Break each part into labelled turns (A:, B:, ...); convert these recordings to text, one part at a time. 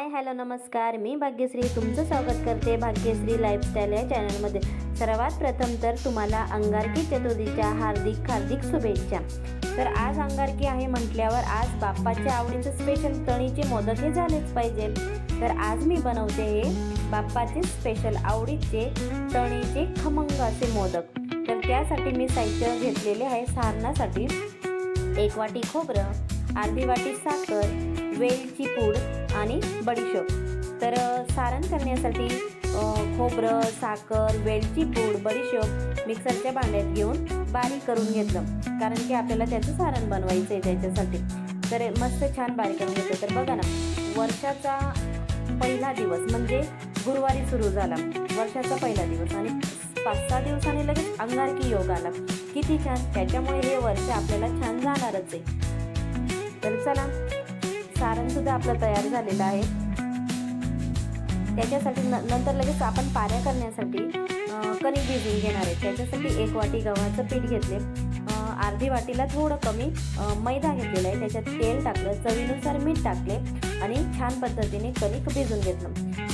A: Hi hello नमस्कार, मी भाग्यश्री तुमचं स्वागत करते भाग्यश्री लाईफस्टाईल या चॅनलमध्ये। सर्वात प्रथम तर तुम्हाला अंगारकी चतुर्थीच्या हार्दिक शुभेच्छा। तर आज अंगारकी आहे म्हटल्यावर आज बाप्पाच्या आवडीचे स्पेशल तळीचे मोदक हे झालेच पाहिजे। तर आज मी बनवते हे बाप्पाचे स्पेशल आवडीचे तळीचे खमंग असे मोदक। तर त्यासाठी मी साहित्य घेतलेले आहे। सारणासाठी 1 वाटी खोबरं, अर्धी वाटी साखर, वेलची पूड आणि बडीशोप। तर सारण करण्यासाठी खोबरं, साखर, वेलची पूड, बडीशोप मिक्सरच्या भांड्यात घेऊन बारीक करून घेतलं, कारण की आपल्याला त्याचं सारण बनवायचं आहे त्याच्यासाठी। तर मस्त छान बारीक करून घेतलं। तर बघा ना, वर्षाचा पहिला दिवस म्हणजे गुरुवारी सुरू झाला वर्षाचा पहिला दिवस आणि 5-6 दिवसांनी लगेच अंगारकी योग आला। किती छान, त्याच्यामुळे हे वर्ष आपल्याला छान जाणारच आहे। तर चला, सारण सुद्धा आपलं तयार झालेलं आहे। त्याच्यासाठी नंतर लगेच आपण पाऱ्या करण्यासाठी कणिक भिजवून घेणार आहे। त्याच्यासाठी 1 वाटी गव्हाचं पीठ घेतले, अर्धी वाटीला थोडं कमी मैदा घेतलेला आहे। त्याच्यात तेल टाकलं, चवीनुसार मीठ टाकले आणि छान पद्धतीने कणिक भिजवून घेतलं।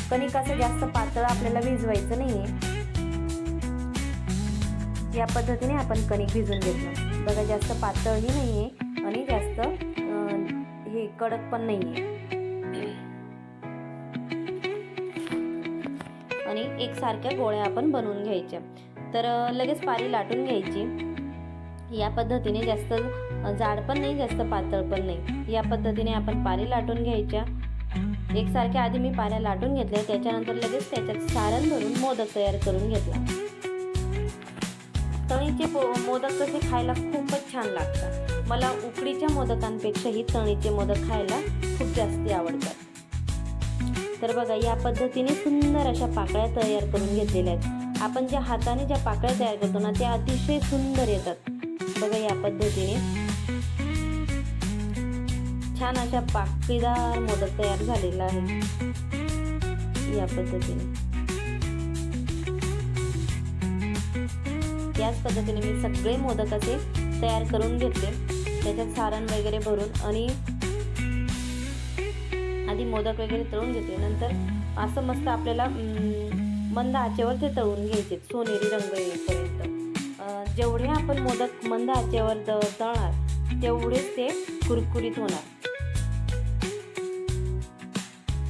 A: कणिक असं जास्त पातळ आपल्याला भिजवायचं नाही आहे, या पद्धतीने आपण कणिक भिजवून घेतलं। बघा, जास्त पातळही नाही आहे आणि जास्त हे कडक पण नाहीये। आणि एकसारख्या गोळ्या आपण बनवून घ्यायच्या। तर लगेच पारी लाटून घ्यायची। या पद्धतीने जास्त जाड पण नाही, जास्त पातळ पण नाही, या पद्धतीने आपण पारी लाटून घ्यायच्या। एकसारख्या आधी मी पाऱ्या लाटून घेतल्या, त्याच्यानंतर लगेच त्याच्यात सारण भरून मोदक तयार करून घेतला। तळीचे मोदक कसे खायला खूपच छान लागतात। मला उकडीच्या मोदकांपेक्षाही तळीचे मोदक खायला खूप जास्त आवडतात। तर बघा, या पद्धतीने सुंदर अशा पाकळ्या तयार करून घेतलेल्या आहेत। आपण ज्या हाताने ज्या पाकळ्या तयार करतो ना, त्या अतिशय सुंदर येतात। बघा, या पद्धतीने छान अशा पाकळीदार मोदक तयार झालेला आहे। या पद्धतीने याच पद्धतीने मी सगळे मोदक असे तयार करून घेतले। त्याच्यात सारण वगैरे भरून आणि आधी मोदक वगैरे तळून घेतले। नंतर असं मस्त आपल्याला मंद आचेवर ते तळून घ्यायचे, सोनेरी रंग येईपर्यंत। जेवढे आपण मोदक मंद आचेवर तळणार तेवढेच ते कुरकुरीत होणार।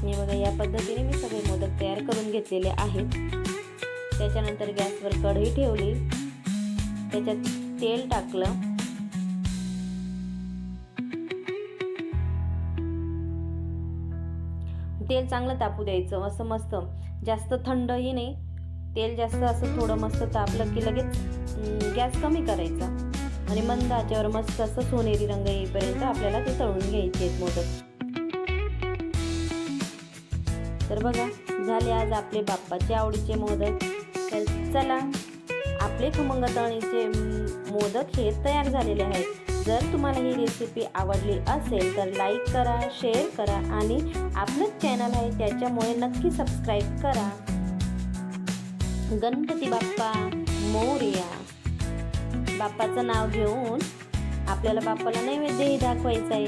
A: मी बघा, या पद्धतीने मी सगळे मोदक तयार करून घेतलेले आहेत। त्याच्यानंतर गॅसवर कढई ठेवली, त्याच्यात तेल टाकलं, तेल चांगलं तापू द्यायचं। असं मस्त, जास्त थंडही नाही, तेल जास्त असं थोडं मस्त तापलं की लगेच गॅस कमी करायचा आणि मंद आचेवर मस्त असं सोनेरी रंग येईपर्यंत आपल्याला ते तळून घ्यायचे आहेत मोदक। तर बघा, झाले आज आपले बाप्पाचे आवडीचे मोदक। तर चला, आपले खमंग तळणीचे मोदक हे तयार झालेले आहेत। जर तुम्हाला ही रेसिपी आवडली असेल तर लाईक करा, शेअर करा आणि आपलंच चॅनल आहे त्याच्यामुळे नक्की सबस्क्राईब करा। गणपती बाप्पा मोरया। बाप्पाचं नाव घेऊन आपल्याला बाप्पाला नैवेद्यही दाखवायचा आहे।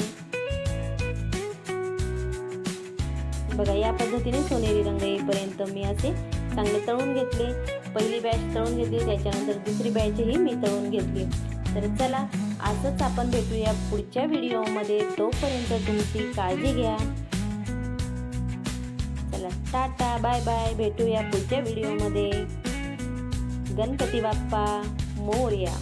A: बघा, या पद्धतीने सोनेरी रंग येईपर्यंत मी असे चांगले तळून घेतले। पहिली बॅच तळून घेतली, त्याच्यानंतर दुसरी बॅचही मी तळून घेतली। तर चला, असंच आपण भेटूया पुढच्या व्हिडिओमध्ये। तोपर्यंत तुमची काळजी घ्या। चला, टाटा, बाय बाय, भेटूया पुढच्या व्हिडिओमध्ये। गणपती बाप्पा मोरया।